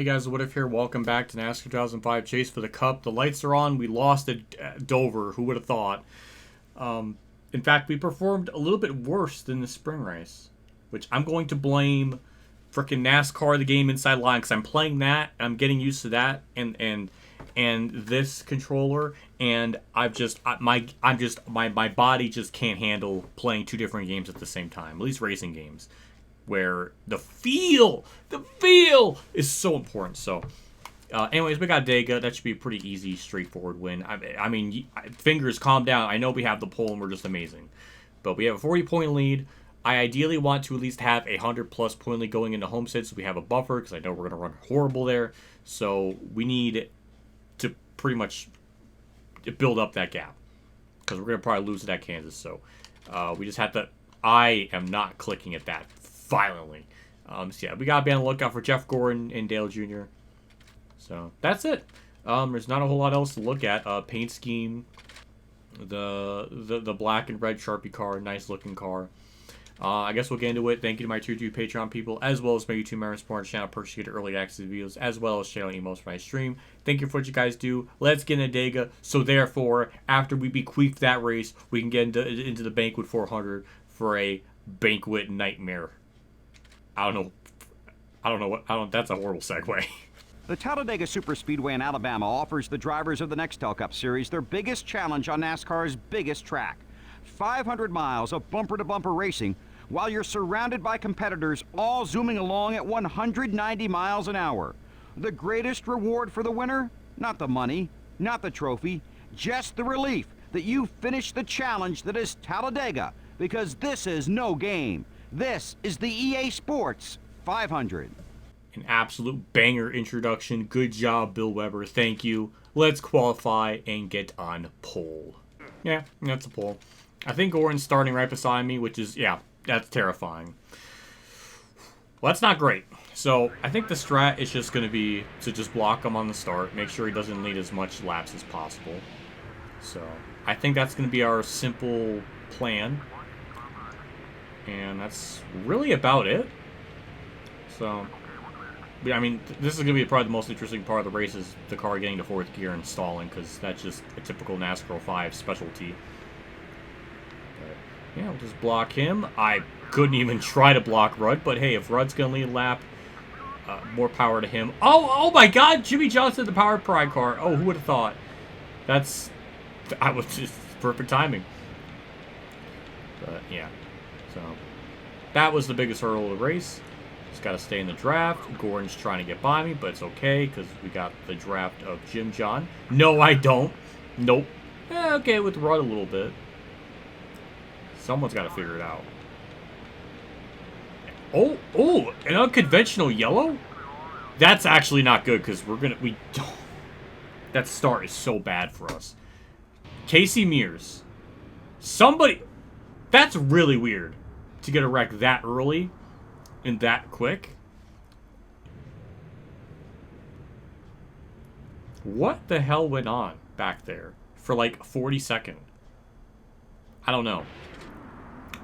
Hey guys, What If here? Welcome back to NASCAR 2005 Chase for the Cup. The lights are on. We lost at Dover. Who would have thought? In fact, we performed a little bit worse than the spring race, which I'm going to blame frickin' NASCAR, the game inside line, because I'm playing that and I'm getting used to that and this controller, and my body just can't handle playing two different games at the same time. At least racing games, where the feel is so important. So, anyways, we got Dega. That should be a pretty easy, straightforward win. I mean, fingers, calm down. I know we have the pole and we're just amazing, but we have a 40-point lead. I ideally want to at least have a 100-plus point lead going into Homestead, so we have a buffer, because I know we're going to run horrible there. So we need to pretty much build up that gap, because we're going to probably lose it at Kansas. So we just have to. I am not clicking at that violently. So yeah, we gotta be on the lookout for Jeff Gordon and Dale Jr. So that's it. There's not a whole lot else to look at. Paint scheme, the black and red Sharpie car, nice looking car. I guess we'll get into it. Thank you to my two Patreon people, as well as my YouTube members for our channel purchase to get early access videos, as well as channel emails for my stream. Thank you for what you guys do. Let's get into Dega. So therefore, after we bequeath that race, we can get into the Banquet 400 for a Banquet nightmare. I don't know. That's a horrible segue. The Talladega Superspeedway in Alabama offers the drivers of the Nextel Cup Series their biggest challenge on NASCAR's biggest track. 500 miles of bumper-to-bumper racing, while you're surrounded by competitors all zooming along at 190 miles an hour. The greatest reward for the winner? Not the money, not the trophy, just the relief that you finished the challenge that is Talladega, because this is no game. This is the EA Sports 500. An absolute banger introduction. Good job, Bill Weber. Thank you. Let's qualify and get on pole. Yeah, that's a pole. I think Gordon's starting right beside me, which is, yeah, that's terrifying. Well, that's not great. So I think the strat is just going to be to just block him on the start, make sure he doesn't lead as much laps as possible. So I think that's going to be our simple plan. And that's really about it. So, I mean, this is going to be probably the most interesting part of the race, is the car getting to fourth gear and stalling, because that's just a typical NASCAR 5 specialty. But, yeah, we'll just block him. I couldn't even try to block Rudd, but hey, if Rudd's going to lead a lap, more power to him. Oh my God, Jimmy Johnson, the powered pride car. Oh, who would have thought? I was just perfect timing. But, yeah. So, that was the biggest hurdle of the race. Just got to stay in the draft. Gordon's trying to get by me, but it's okay, because we got the draft of Jim John. No, I don't. Nope. Okay, with Rudd a little bit. Someone's got to figure it out. Oh, an unconventional yellow? That's actually not good, because that start is so bad for us. Casey Mears. Somebody... That's really weird, to get a wreck that early and that quick. What the hell went on back there for like a 40-second? I don't know.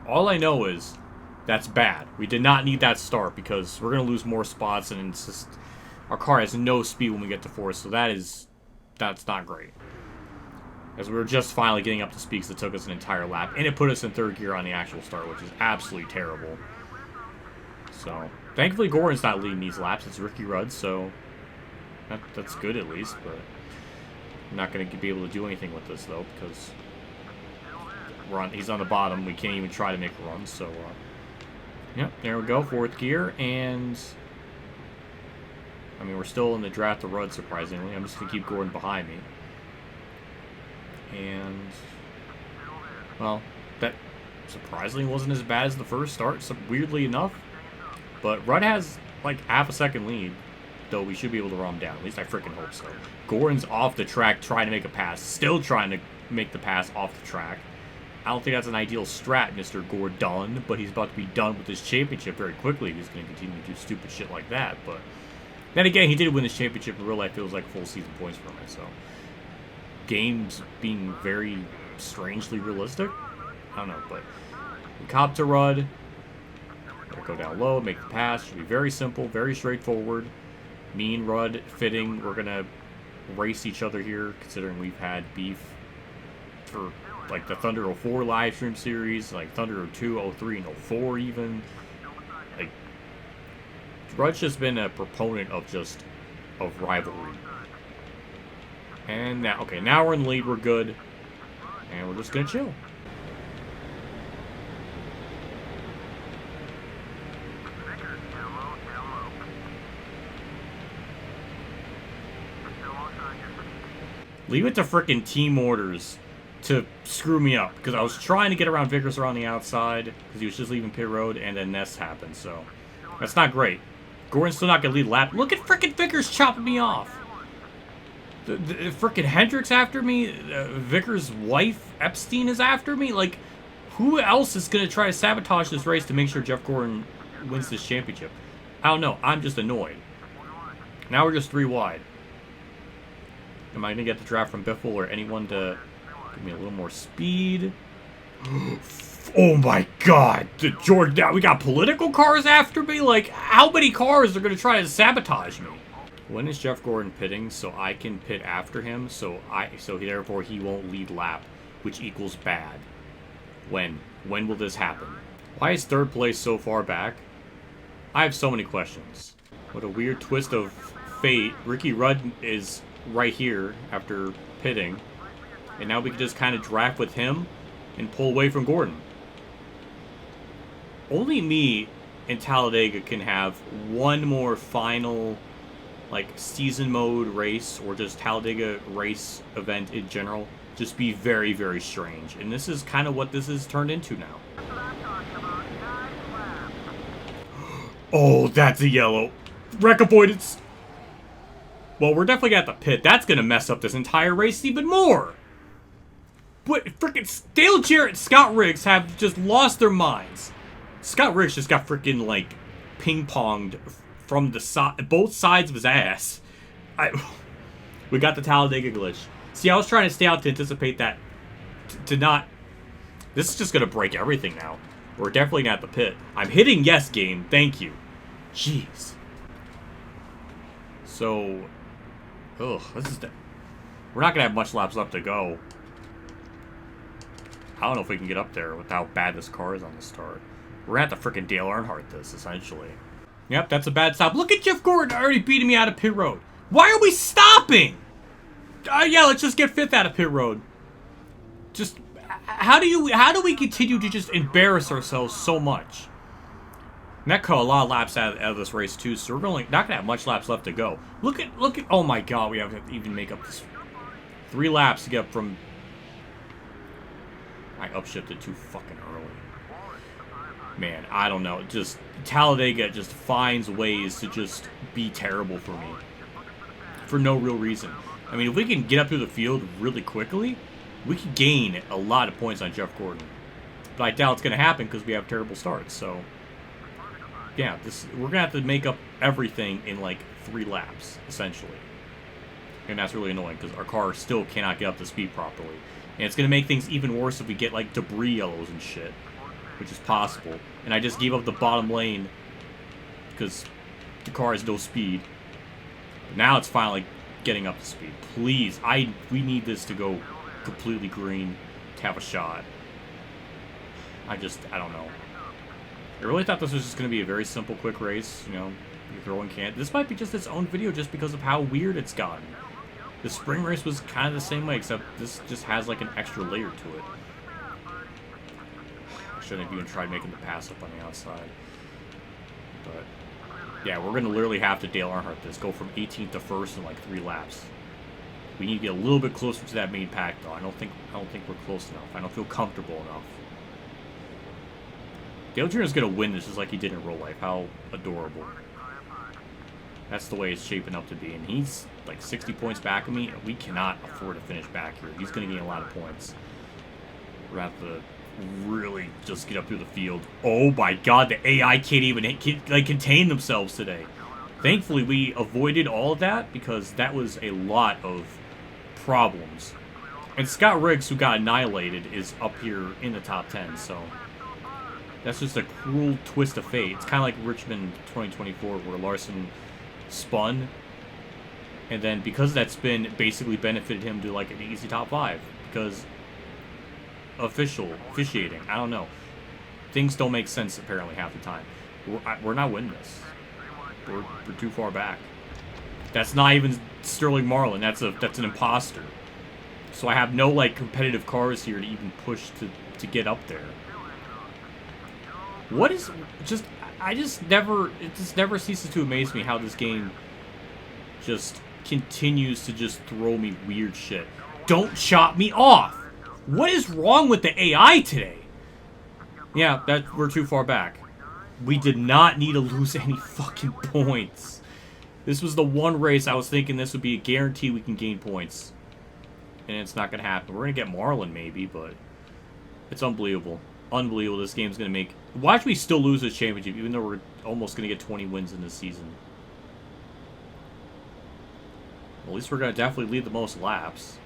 All I know is that's bad. We did not need that start, because we're going to lose more spots, and it's just, our car has no speed when we get to fourth, so that's not great. As we were just finally getting up to speed, because it took us an entire lap. And it put us in third gear on the actual start, which is absolutely terrible. So, thankfully Gordon's not leading these laps. It's Ricky Rudd, so that's good at least. But I'm not going to be able to do anything with this, though, because he's on the bottom. We can't even try to make a run. So, yeah, there we go. Fourth gear. And, I mean, we're still in the draft of Rudd, surprisingly. I'm just going to keep Gordon behind me. And, well, that surprisingly wasn't as bad as the first start, so weirdly enough. But Rudd has, like, half a second lead, though we should be able to run him down. At least I freaking hope so. Gordon's off the track trying to make a pass. Still trying to make the pass off the track. I don't think that's an ideal strat, Mr. Gordon, but he's about to be done with his championship very quickly. He's going to continue to do stupid shit like that. But then again, he did win this championship. In real life, it was like full season points for him, so... Games being very strangely realistic. I don't know, but we cop to Rudd. Go down low, make the pass. Should be very simple, very straightforward. Me and Rudd fitting, we're gonna race each other here, considering we've had beef for like the Thunder 04 live stream series, like Thunder 02, 03, and 04 even. Like, Rudd's just been a proponent of rivalry. And now, okay, now we're in the lead, we're good. And we're just gonna chill. Leave it to frickin' team orders to screw me up, because I was trying to get around Vickers around the outside, because he was just leaving pit road, and then Ness happened, so that's not great. Gordon's still not gonna lead lap. Look at frickin' Vickers chopping me off. The frickin' Hendrick's after me. Vickers' wife Epstein is after me. Like, who else is gonna try to sabotage this race to make sure Jeff Gordon wins this championship? I don't know. I'm just annoyed. Now we're just 3 wide. Am I going to get the draft from Biffle or anyone to give me a little more speed? Oh my god! Jordan, now we got political cars after me? Like, how many cars are going to try to sabotage me? When is Jeff Gordon pitting so I can pit after him, so therefore he won't lead lap, which equals bad? When? When will this happen? Why is 3rd place so far back? I have so many questions. What a weird twist of fate. Ricky Rudd is right here after pitting, and now we can just kind of draft with him and pull away from Gordon. Only me and Talladega can have one more final, like, season mode race, or just Talladega race event in general, just be very, very strange. And this is kind of what this has turned into now. Oh, that's a yellow. Wreck avoidance. Well, we're definitely at the pit. That's going to mess up this entire race even more. But freaking Dale Jarrett and Scott Riggs have just lost their minds. Scott Riggs just got freaking, like, ping-ponged from the both sides of his ass. We got the Talladega glitch. See, I was trying to stay out to anticipate that. To not... This is just going to break everything now. We're definitely at the pit. I'm hitting yes, game. Thank you. Jeez. So... Ugh, this is... We're not going to have much laps left to go. I don't know if we can get up there with how bad this car is on the start. We're going to have to frickin' Dale Earnhardt this, essentially. Yep, that's a bad stop. Look at Jeff Gordon already beating me out of pit road. Why are we stopping? Yeah, let's just get 5th out of pit road. Just... How do we continue to just embarrass ourselves so much? And that cut a lot of laps out of this race too, so we're really not gonna have much laps left to go. Look at oh my god, we have to even make up this 3 laps to get up from... I upshifted too fucking early. Man, I don't know. Just Talladega just finds ways to just be terrible for me. For no real reason. I mean, if we can get up through the field really quickly, we could gain a lot of points on Jeff Gordon. But I doubt it's going to happen because we have terrible starts. So, yeah, we're going to have to make up everything in like 3 laps, essentially. And that's really annoying because our car still cannot get up to speed properly. And it's going to make things even worse if we get like debris yellows and shit, which is possible. And I just gave up the bottom lane because the car has no speed. But now it's finally getting up to speed. Please, we need this to go completely green to have a shot. I don't know. I really thought this was just going to be a very simple, quick race. You know, you throw in can. This might be just its own video just because of how weird it's gotten. The spring race was kind of the same way, except this just has like an extra layer to it. I shouldn't have even tried making the pass up on the outside. But yeah, we're going to literally have to Dale Earnhardt this. Go from 18th to 1st in like 3 laps. We need to get a little bit closer to that main pack, though. I don't think we're close enough. I don't feel comfortable enough. Dale Jr. is going to win this just like he did in real life. How adorable. That's the way it's shaping up to be. And he's like 60 points back of me. We cannot afford to finish back here. He's going to gain a lot of points. We're going to have to really just get up through the field. Oh my god, the AI can't even contain themselves today. Thankfully, we avoided all of that because that was a lot of problems. And Scott Riggs, who got annihilated, is up here in the top 10, so that's just a cruel twist of fate. It's kind of like Richmond 2024, where Larson spun And then because that spin basically benefited him to like an easy top 5 because officiating. I don't know. Things don't make sense apparently half the time. We're not winning this. We're too far back. That's not even Sterling Marlin. That's an imposter. So I have no like competitive cars here to even push to get up there. What is just? It just never ceases to amaze me how this game just continues to just throw me weird shit. Don't chop me off. What is wrong with the AI today? Yeah, we're too far back. We did not need to lose any fucking points. This was the one race I was thinking this would be a guarantee we can gain points. And it's not going to happen. We're going to get Marlin maybe, but it's unbelievable. Unbelievable this game's going to make... Why should we still lose this championship even though we're almost going to get 20 wins in this season? Well, at least we're going to definitely lead the most laps.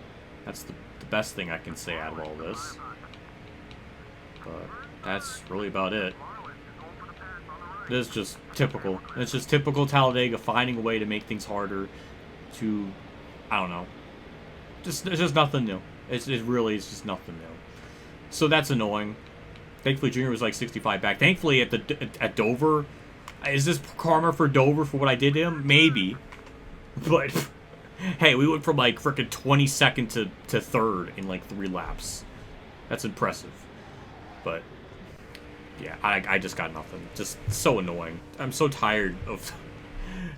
That's the best thing I can say out of all this. But that's really about it. This is just typical. It's just typical Talladega finding a way to make things harder to... I don't know. It's just nothing new. It really is just nothing new. So that's annoying. Thankfully, Junior was like 65 back. Thankfully, at Dover, is this karma for Dover for what I did to him? Maybe. But, hey, we went from like freaking 22nd to 3rd in like 3 laps. That's impressive. But, yeah, I just got nothing. Just so annoying. I'm so tired of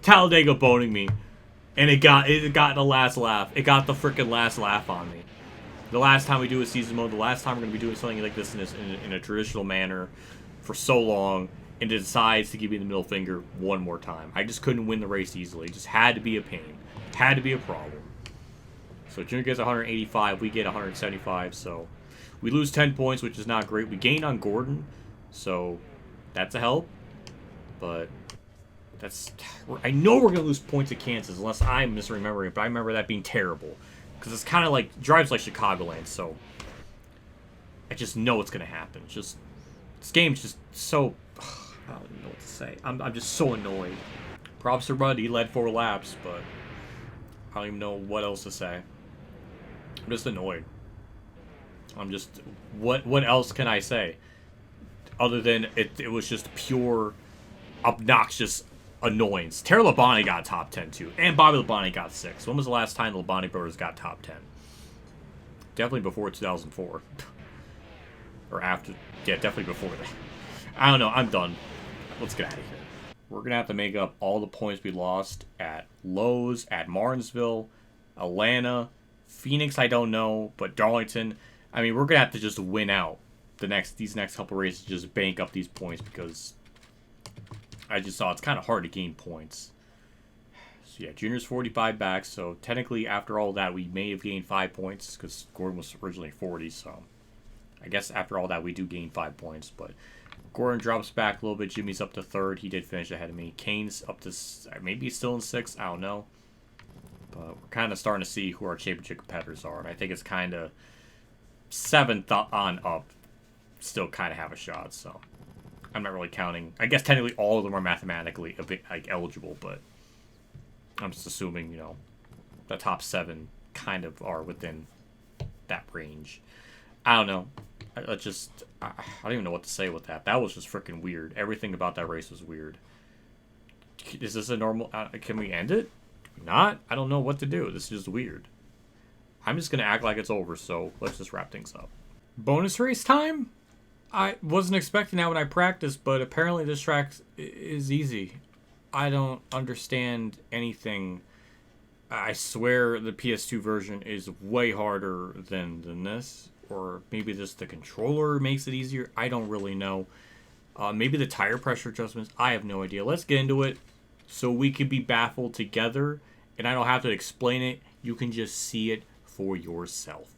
Talladega boning me. And it got the last laugh. It got the freaking last laugh on me. The last time we do a season mode, the last time we're going to be doing something like this in a traditional manner for so long, and it decides to give me the middle finger one more time. I just couldn't win the race easily. It just had to be a pain. Had to be a problem. So Junior gets 185, we get 175, so we lose 10 points, which is not great. We gained on Gordon, so that's a help, but I know we're going to lose points at Kansas, unless I'm misremembering it, but I remember that being terrible. Because it's kind of like, drives like Chicagoland, so I just know it's going to happen. It's just, this game's just so, I don't even know what to say. I'm just so annoyed. Props to Rudd, he led 4 laps, but I don't even know what else to say. I'm just annoyed. I'm just, what else can I say? Other than it was just pure, obnoxious annoyance. Terry Labonte got top 10 too, and Bobby Labonte got 6. When was the last time the Labonte brothers got top 10? Definitely before 2004. Or after. Yeah, definitely before that. I don't know. I'm done. Let's get out of here. We're going to have to make up all the points we lost at Lowe's, at Martinsville, Atlanta, Phoenix, I don't know, but Darlington. I mean, we're going to have to just win out these next couple races, just bank up these points, because I just saw it's kind of hard to gain points. So yeah, Junior's 45 back, so technically after all that we may have gained 5 points because Gordon was originally 40, so I guess after all that we do gain 5 points, but Gordon drops back a little bit. Jimmy's up to 3rd. He did finish ahead of me. Kane's up to, maybe he's still in 6th, I don't know. But we're kind of starting to see who our championship competitors are, and I think it's kind of 7th on up still kind of have a shot, so I'm not really counting. I guess technically all of them are mathematically a bit like eligible, but I'm just assuming, you know, the top 7 kind of are within that range. I don't know. I don't even know what to say with that. That was just freaking weird. Everything about that race was weird. Is this a normal... can we end it? Can we not? I don't know what to do. This is just weird. I'm just going to act like it's over, so let's just wrap things up. Bonus race time? I wasn't expecting that when I practiced, but apparently this track is easy. I don't understand anything. I swear the PS2 version is way harder than this. Or maybe just the controller makes it easier. I don't really know. Maybe the tire pressure adjustments. I have no idea. Let's get into it so we can be baffled together. And I don't have to explain it. You can just see it for yourself.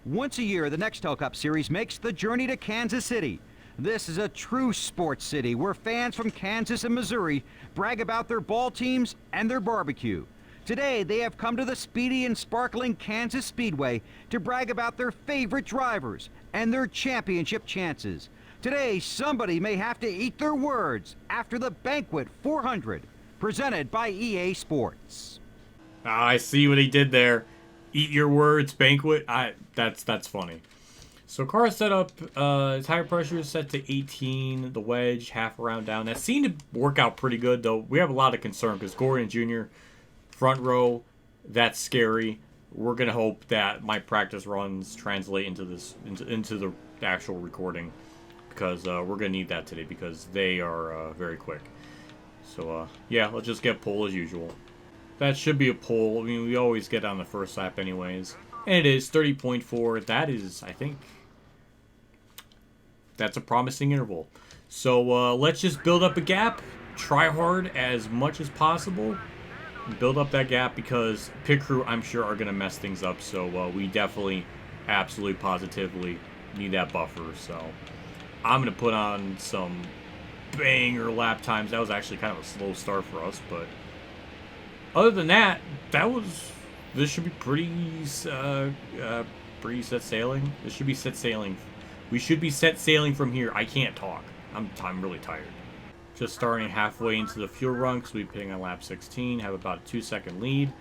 Once a year, the Nextel Cup Series makes the journey to Kansas City. This is a true sports city where fans from Kansas and Missouri brag about their ball teams and their barbecue. Today, they have come to the speedy and sparkling Kansas Speedway to brag about their favorite drivers and their championship chances. Today, somebody may have to eat their words after the Banquet 400, presented by EA Sports. I see what he did there. Eat your words, Banquet. That's funny. So car set up, tire pressure is set to 18, the wedge half a round down. That seemed to work out pretty good, though. We have a lot of concern because Gordon Jr., front row, that's scary. We're going to hope that my practice runs translate into into the actual recording because we're going to need that today because they are very quick. So, yeah, let's just get pole as usual. That should be a pole. I mean, we always get on the first lap anyways. And it is 30.4. That is, I think, that's a promising interval. So let's just build up a gap. Try hard as much as possible. Build up that gap because pit crew, I'm sure, are going to mess things up. So we definitely, absolutely, positively need that buffer. So I'm going to put on some banger lap times. That was actually kind of a slow start for us. But other than that, this should be pretty set sailing. This should be set sailing. We should be set sailing from here. I can't talk. I'm really tired. Just starting halfway into the fuel run because we're pitting on lap 16. Have about a 2-second lead.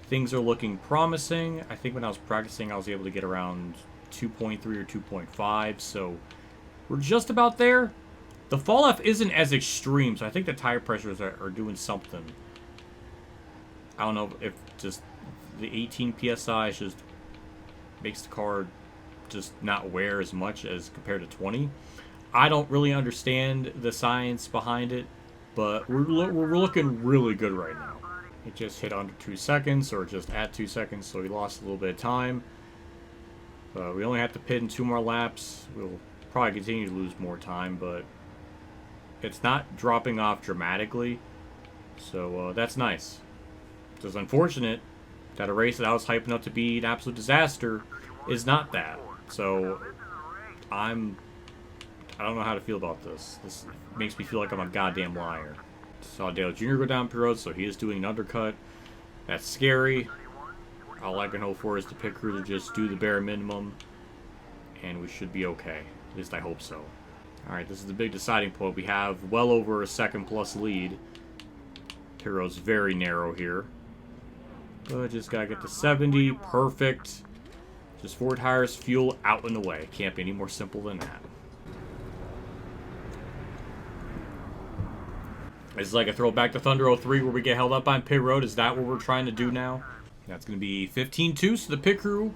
Things are looking promising. I think when I was practicing, I was able to get around 2.3 or 2.5. So we're just about there. The fall off isn't as extreme, so I think the tire pressures are doing something. I don't know if just the 18 psi just makes the car just not wear as much as compared to 20. I don't really understand the science behind it, but we're looking really good right now. It just hit under 2 seconds, or just at 2 seconds, so we lost a little bit of time. We only have to pit in 2 more laps. We'll probably continue to lose more time, but it's not dropping off dramatically, so that's nice. It's just unfortunate that a race that I was hyping up to be an absolute disaster is not that. So I don't know how to feel about this. This makes me feel like I'm a goddamn liar. Saw Dale Jr. go down pit road, so he is doing an undercut. That's scary. All I can hope for is the pit crew to just do the bare minimum, and we should be okay. At least I hope so. Alright, this is the big deciding point. We have well over a second plus lead. Pit road's very narrow here. But just gotta get to 70. Perfect. Just 4 tires, fuel, out and away. Can't be any more simple than that. It's like a throwback to Thunder 03 where we get held up on pit road. Is that what we're trying to do now? That's going to be 15-2, so the pit crew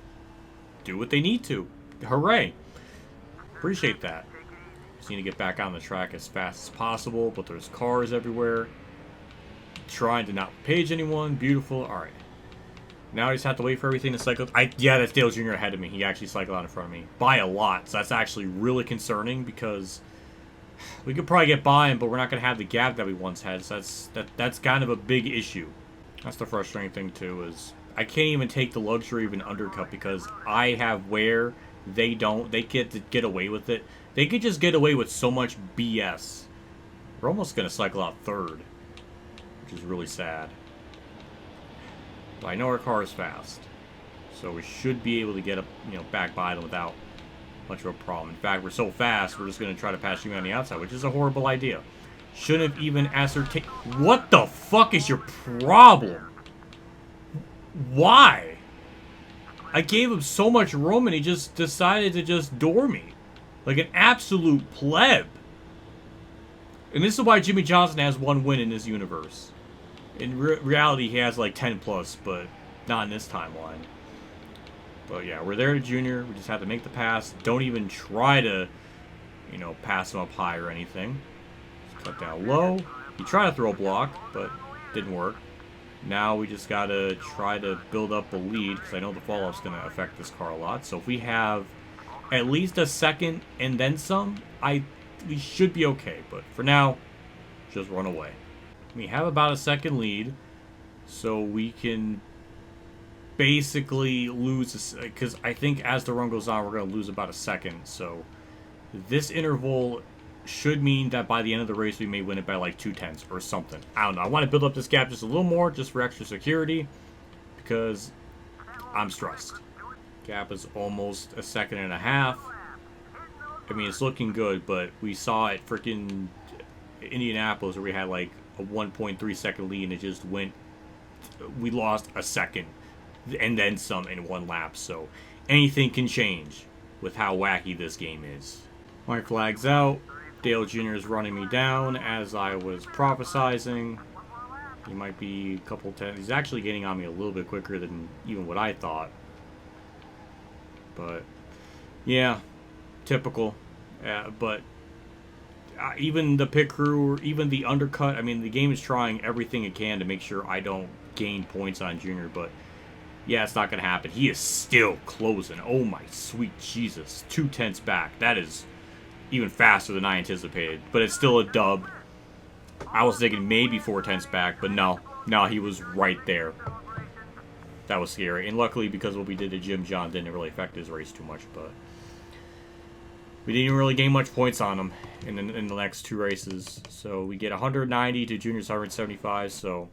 do what they need to. Hooray. Appreciate that. Just need to get back on the track as fast as possible, but there's cars everywhere. Trying to not page anyone. Beautiful. Alright. Now I just have to wait for everything to cycle. Yeah, that's Dale Jr. ahead of me. He actually cycled out in front of me. By a lot. So that's actually really concerning because we could probably get by him, but we're not going to have the gap that we once had. So that's kind of a big issue. That's the frustrating thing, too, is I can't even take the luxury of an undercut because I have wear. They don't. They get to get away with it. They could just get away with so much BS. We're almost going to cycle out third, which is really sad. But I know our car is fast, so we should be able to get up, back by them without much of a problem. In fact, we're so fast, we're just going to try to pass you on the outside, which is a horrible idea. Shouldn't have even ascertained. What the fuck is your problem? Why? I gave him so much room and he just decided to just door me. Like an absolute pleb. And this is why Jimmy Johnson has 1 win in this universe. In reality, he has like 10 plus, but not in this timeline. But yeah, we're there to Junior. We just have to make the pass. Don't even try to, pass him up high or anything. Just cut down low. He tried to throw a block, but didn't work. Now we just got to try to build up a lead, because I know the fall-off's going to affect this car a lot. So if we have at least a second and then some, we should be okay. But for now, just run away. We have about a second lead, so we can basically lose, because I think as the run goes on, we're going to lose about a second. So this interval should mean that by the end of the race, we may win it by like 2/10 or something. I don't know. I want to build up this gap just a little more, just for extra security, because I'm stressed. Gap is almost a second and a half. I mean, it's looking good, but we saw it freaking Indianapolis where we had like a 1.3 second lead and it just went we lost a second and then some in one lap. So anything can change with how wacky this game is. My flag's out. Dale Jr. is running me down as I was prophesizing. He might be a couple tenths. He's actually getting on me a little bit quicker than even what I thought. But yeah, typical. But even the pit crew, or even the undercut, I mean, the game is trying everything it can to make sure I don't gain points on Junior, but yeah, it's not going to happen. He is still closing. Oh my sweet Jesus. 2 tenths back. That is even faster than I anticipated, but it's still a dub. I was thinking maybe 4 tenths back, but no, he was right there. That was scary, and luckily, because what we did to Jim John didn't really affect his race too much, but we didn't really gain much points on him in the next 2 races. So we get 190 to Junior's 175, so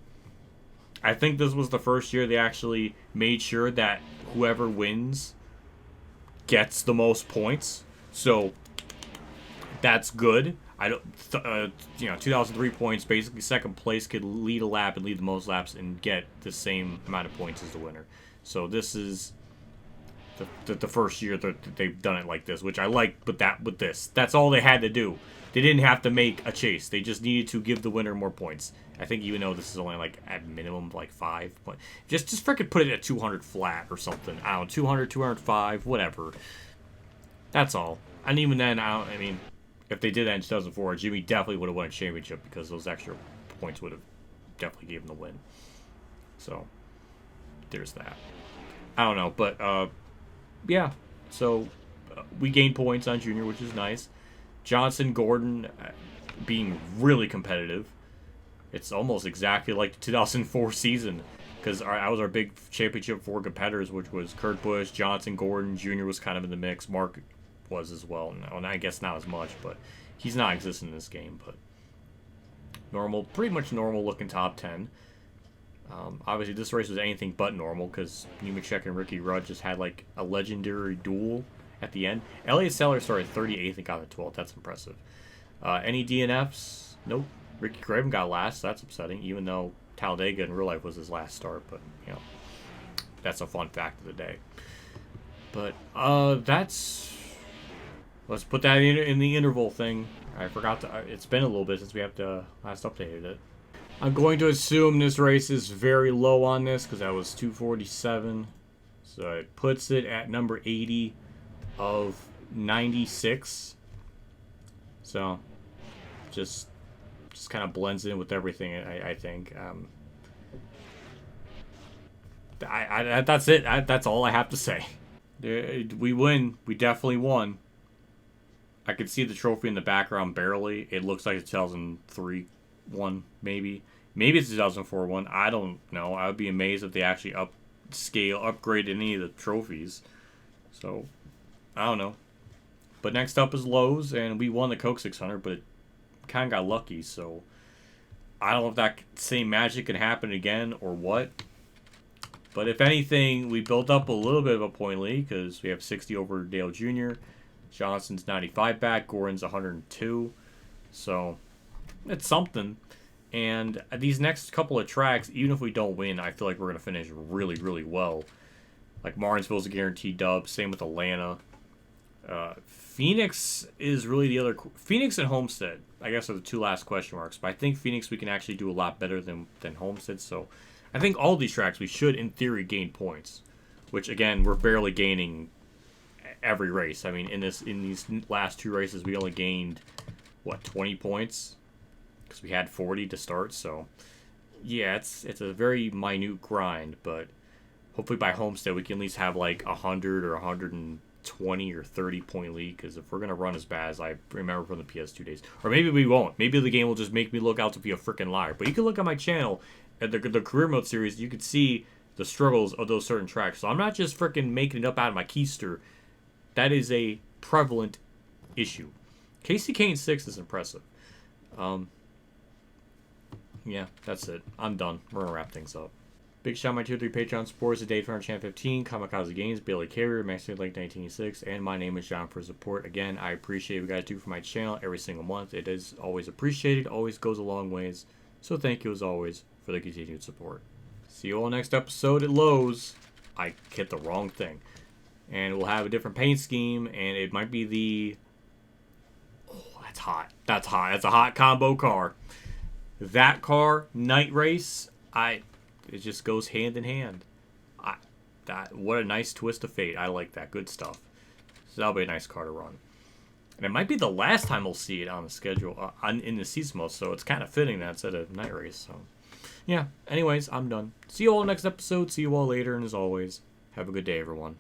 I think this was the first year they actually made sure that whoever wins gets the most points. So that's good. I don't, 2003 points. Basically, second place could lead a lap and lead the most laps and get the same amount of points as the winner. So this is the first year that they've done it like this, which I like. With this, that's all they had to do. They didn't have to make a chase. They just needed to give the winner more points. I think even though this is only like at minimum like 5 points, just freaking put it at 200 flat or something. I don't know, 200, 205, whatever. That's all. And even then, I mean, if they did that in 2004, Jimmy definitely would have won a championship because those extra points would have definitely gave him the win. So there's that. I don't know, but yeah. So we gained points on Junior, which is nice. Johnson, Gordon being really competitive. It's almost exactly like the 2004 season because that was our big championship for competitors, which was Kurt Busch, Johnson, Gordon. Junior was kind of in the mix. Mark was as well. And I guess not as much, but he's not existing in this game. But normal, pretty much normal looking top 10. Obviously, this race was anything but normal because Nemechek and Ricky Rudd just had like a legendary duel at the end. Elliott Sellers started 38th and got the 12th. That's impressive. Any DNFs? Nope. Ricky Craven got last. That's upsetting, even though Talladega in real life was his last start. But, that's a fun fact of the day. But let's put that in the interval thing. I forgot to. It's been a little bit since we have to last updated it. I'm going to assume this race is very low on this because that was 247. So it puts it at number 80 of 96. So just kind of blends in with everything, I think. That's it. That's all I have to say. We win. We definitely won. I could see the trophy in the background barely. It looks like a 2003 one, maybe. Maybe it's a 2004 one. I don't know. I would be amazed if they actually upgrade any of the trophies. So, I don't know. But next up is Lowe's, and we won the Coke 600, but it kind of got lucky, so I don't know if that same magic can happen again or what. But if anything, we built up a little bit of a point lead because we have 60 over Dale Jr., Johnson's 95 back, Gordon's 102. So it's something. And these next couple of tracks, even if we don't win, I feel like we're going to finish really, really well. Like Martinsville's a guaranteed dub. Same with Atlanta. Phoenix is really the other. Phoenix and Homestead, I guess, are the 2 last question marks. But I think Phoenix we can actually do a lot better than Homestead. So I think all these tracks we should, in theory, gain points. Which, again, we're barely gaining every race. I mean, in these last 2 races, we only gained 20 points because we had 40 to start. So yeah, it's a very minute grind, but hopefully by Homestead we can at least have like 100 or 120 or 30 point lead. Because if we're gonna run as bad as I remember from the PS2 days, or maybe we won't. Maybe the game will just make me look out to be a freaking liar. But you can look on my channel at the career mode series. You can see the struggles of those certain tracks. So I'm not just freaking making it up out of my keister. That is a prevalent issue. Casey Kane 6 is impressive. Yeah, that's it. I'm done. We're going to wrap things up. Big shout out to my tier 3 Patreon supporters today for Channel 15, Kamikazegames, Bailey Carrier, Max Lake 1986, and my name is John for support. Again, I appreciate what you guys do for my channel every single month. It is always appreciated, always goes a long ways. So thank you as always for the continued support. See See you all next episode at Lowe's. I hit the wrong thing. And we'll have a different paint scheme, and it might be the... Oh, that's hot. That's hot. That's a hot combo car. That car, night race, it just goes hand in hand. What a nice twist of fate. I like that. Good stuff. So that'll be a nice car to run. And it might be the last time we'll see it on the schedule, in the season mode, so it's kind of fitting that it's at a night race. So, yeah. Anyways, I'm done. See you all next episode. See you all later, and as always, have a good day, everyone.